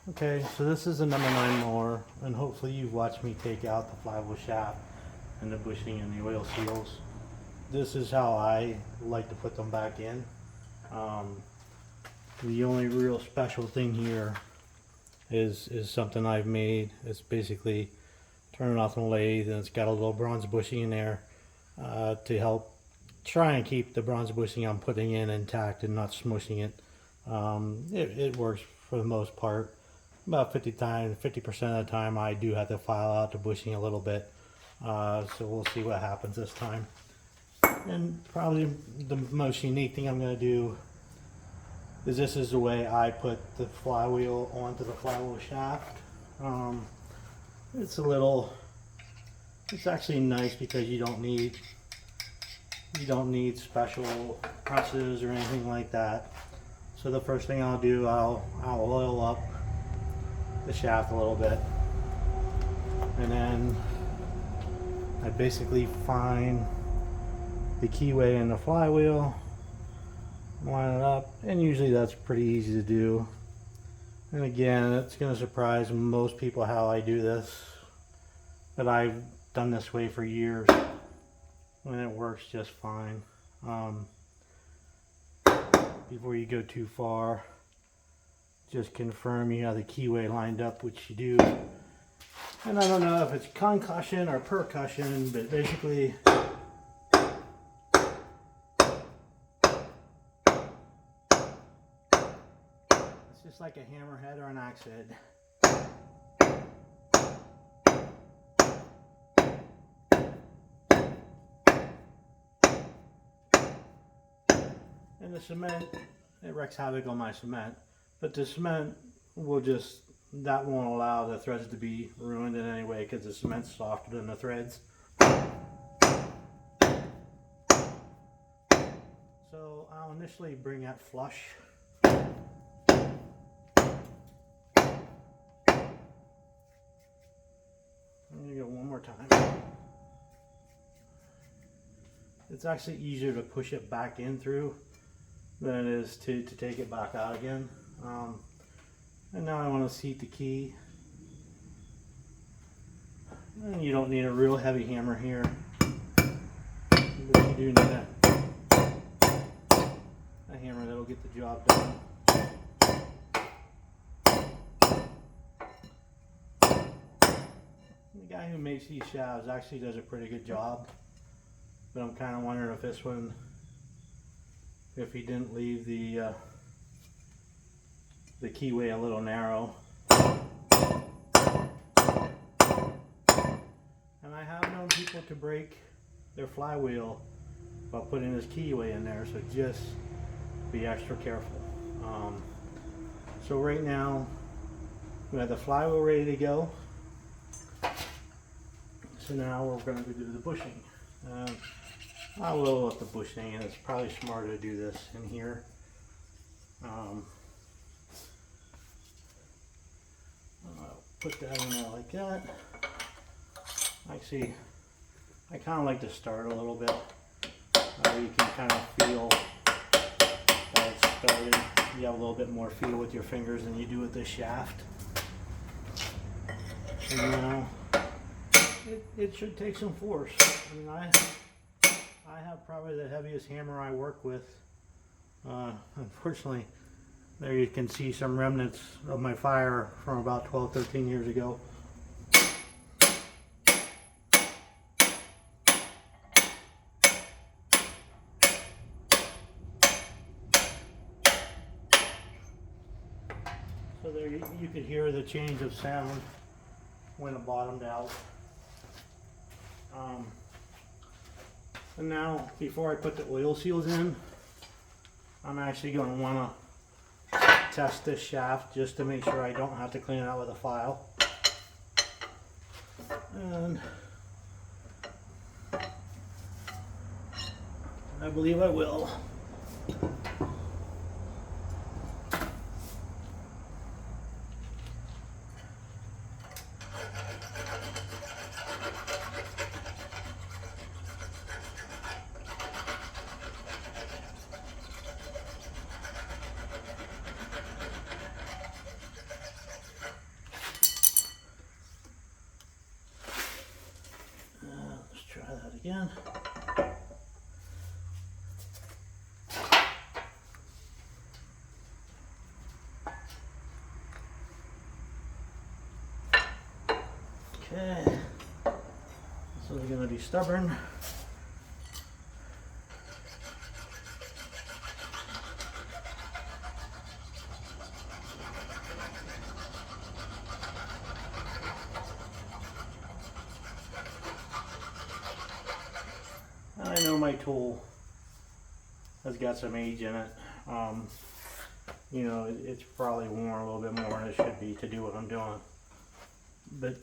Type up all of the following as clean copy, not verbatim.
Okay, so this is a number 9 mower, and hopefully you've watched me take out the flywheel shaft and the bushing and the oil seals. This is how I like to put them back in. The only real special thing here is something I've made. It's basically turn it off on the lathe, and it's got a little bronze bushing in there to help try and keep the bronze bushing I'm putting in intact and not smushing it. It works for the most part. About 50% of the time I do have to file out the bushing a little bit. So we'll see what happens this time. And probably the most unique thing I'm going to do is this is the way I put the flywheel onto the flywheel shaft. It's actually nice because you don't need special presses or anything like that. So the first thing I'll do, I'll oil up the shaft a little bit, and then I basically find the keyway in the flywheel, line it up, and usually that's pretty easy to do. And again, it's going to surprise most people how I do this, but I've done this way for years and it works just fine. Before you go too far, just confirm you have the keyway lined up, which you do. And I don't know if it's concussion or percussion, but basically it's just like a hammerhead or an axe head. And the cement, it wreaks havoc on my cement, but the cement will that won't allow the threads to be ruined in any way because the cement's softer than the threads. So I'll initially bring that flush. I'm going to go one more time. It's actually easier to push it back in through than it is to take it back out again. And now I want to seat the key. And you don't need a real heavy hammer here, but you do need a hammer that'll get the job done. The guy who makes these shafts actually does a pretty good job, but I'm kind of wondering if this one, if he didn't leave the keyway a little narrow. And I have known people to break their flywheel while putting this keyway in there, so just be extra careful. So right now we have the flywheel ready to go. So now we're going to do the bushing. I will with the bushing, and it's probably smarter to do this in here. I'll put that in there like that. Actually, I kind of like to start a little bit. You can kind of feel that it's started. You have a little bit more feel with your fingers than you do with this shaft. And now it should take some force. I mean, I have probably the heaviest hammer I work with. Unfortunately, there you can see some remnants of my fire from about 12-13 years ago. So there you could hear the change of sound when it bottomed out. And now, before I put the oil seals in, I'm actually going to want to test this shaft just to make sure I don't have to clean it out with a file. And I believe I will. again. Okay, so they're going to be stubborn. I know my tool has got some age in it. You know, it's probably worn a little bit more than it should be to do what I'm doing. But,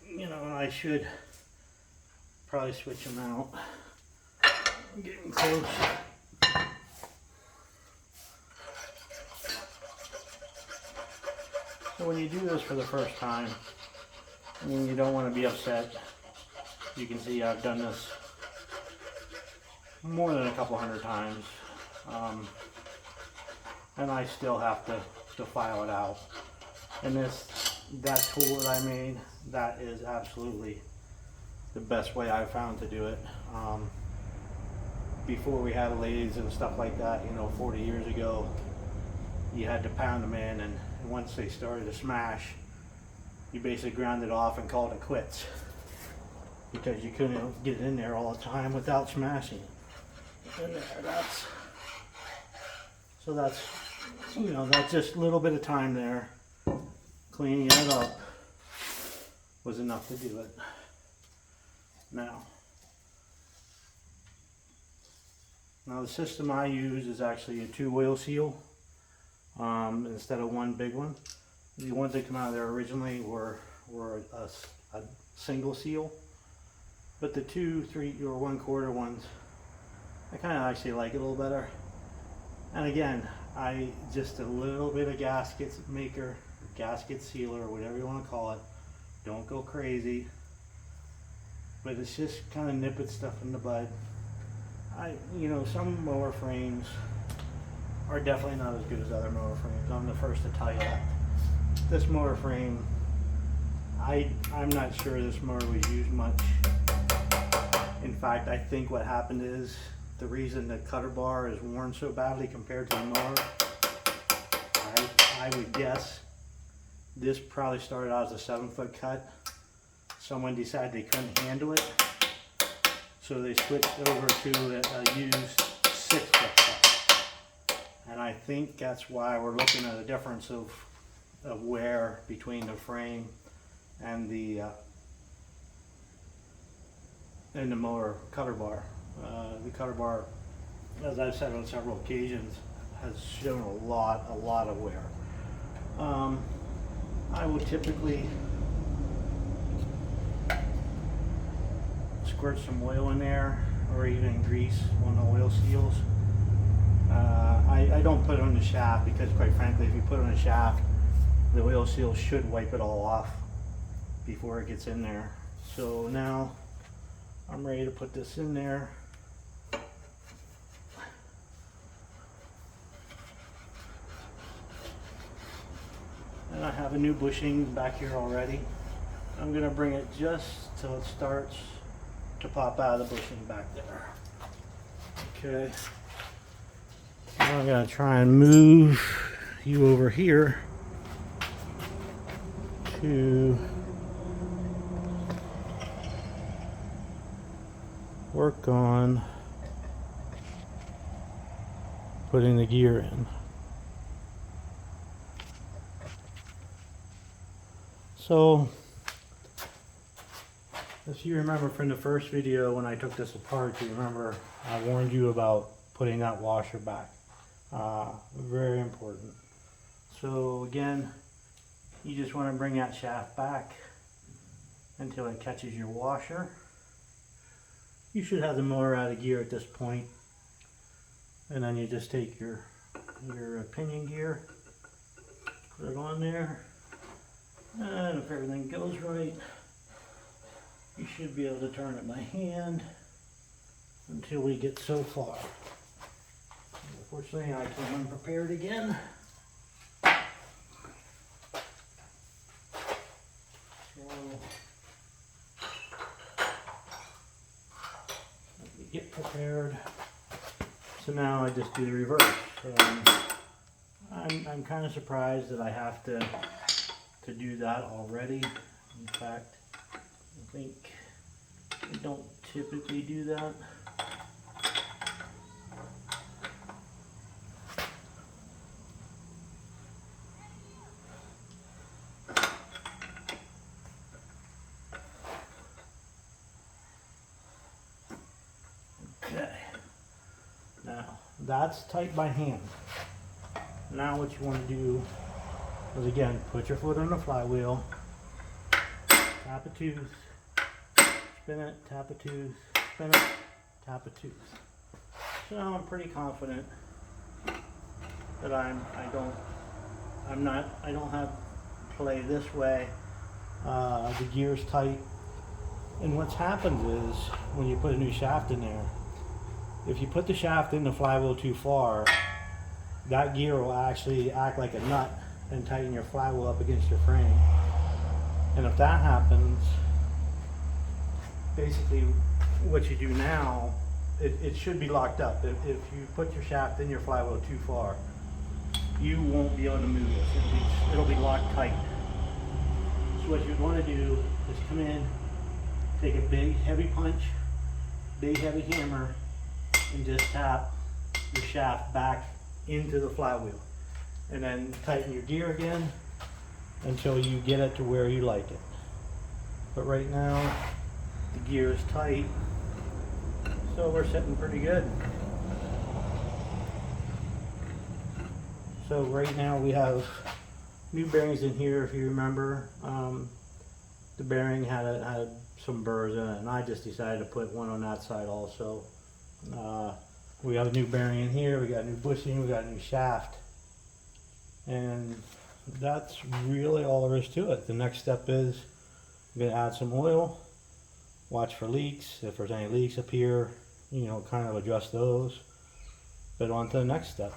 you know, I should probably switch them out. I'm getting close. So when you do this for the first time, I mean, you don't want to be upset. You can see I've done this more than a couple hundred times, and I still have to file it out. And that tool that I made, that is absolutely the best way I've found to do it. Before we had lathes and stuff like that, you know, 40 years ago, you had to pound them in, and once they started to smash, you basically ground it off and called it quits, because you couldn't get it in there all the time without smashing it. And that's you know, that's just a little bit of time there. Cleaning it up was enough to do it. Now the system I use is actually a 2 oil seal instead of one big one. The ones that come out of there originally were a single seal, but the 2, 3, or 1/4 ones, I kind of actually like it a little better. And again, I just a little bit of gasket maker, gasket sealer, or whatever you want to call it. Don't go crazy, but it's just kind of nipping stuff in the bud. You know, some mower frames are definitely not as good as other mower frames. I'm the first to tell you that. This mower frame, I'm not sure this mower was used much. In fact, I think what happened is the reason the cutter bar is worn so badly compared to the mower, I would guess this probably started out as a 7-foot cut. Someone decided they couldn't handle it, so they switched over to a used 6-foot cut. And I think that's why we're looking at a difference of wear between the frame and the mower cutter bar. The cutter bar, as I've said on several occasions, has shown a lot of wear. I will typically squirt some oil in there, or even grease on the oil seals. I don't put it on the shaft because, quite frankly, if you put it on the shaft, the oil seal should wipe it all off before it gets in there. So now I'm ready to put this in there. And I have a new bushing back here already. I'm going to bring it just till it starts to pop out of the bushing back there. Okay. Now I'm going to try and move you over here to work on putting the gear in. So, if you remember from the first video when I took this apart, you remember I warned you about putting that washer back. Very important. So again, you just want to bring that shaft back until it catches your washer. You should have the mower out of gear at this point. And then you just take your pinion gear, put it on there. And if everything goes right, you should be able to turn it by hand until we get so far. Unfortunately, I came unprepared again. So, prepared. So now I just do the reverse. I'm kind of surprised that I have to do that already. In fact, I think I don't typically do that. Okay. Now, that's tight by hand. Now what you want to do is, again, put your foot on the flywheel, tap a tooth, spin it, tap a tooth, spin it, tap a tooth. So I'm pretty confident that I don't have play this way. The gear's tight. And what's happened is, when you put a new shaft in there, if you put the shaft in the flywheel too far, that gear will actually act like a nut and tighten your flywheel up against your frame. And if that happens, basically what you do now, it should be locked up. If you put your shaft in your flywheel too far, you won't be able to move this. It'll be locked tight. So what you want to do is come in, take a big heavy punch, big heavy hammer, and just tap the shaft back into the flywheel. And then tighten your gear again until you get it to where you like it. But right now, the gear is tight, so we're sitting pretty good. So right now we have new bearings in here. If you remember, the bearing had some burrs in it, and I just decided to put one on that side also. We have a new bearing in here, we got new bushing, we got a new shaft, and that's really all there is to it. The next step is I'm going to add some oil, watch for leaks. If there's any leaks up here, kind of address those. But on to the next step.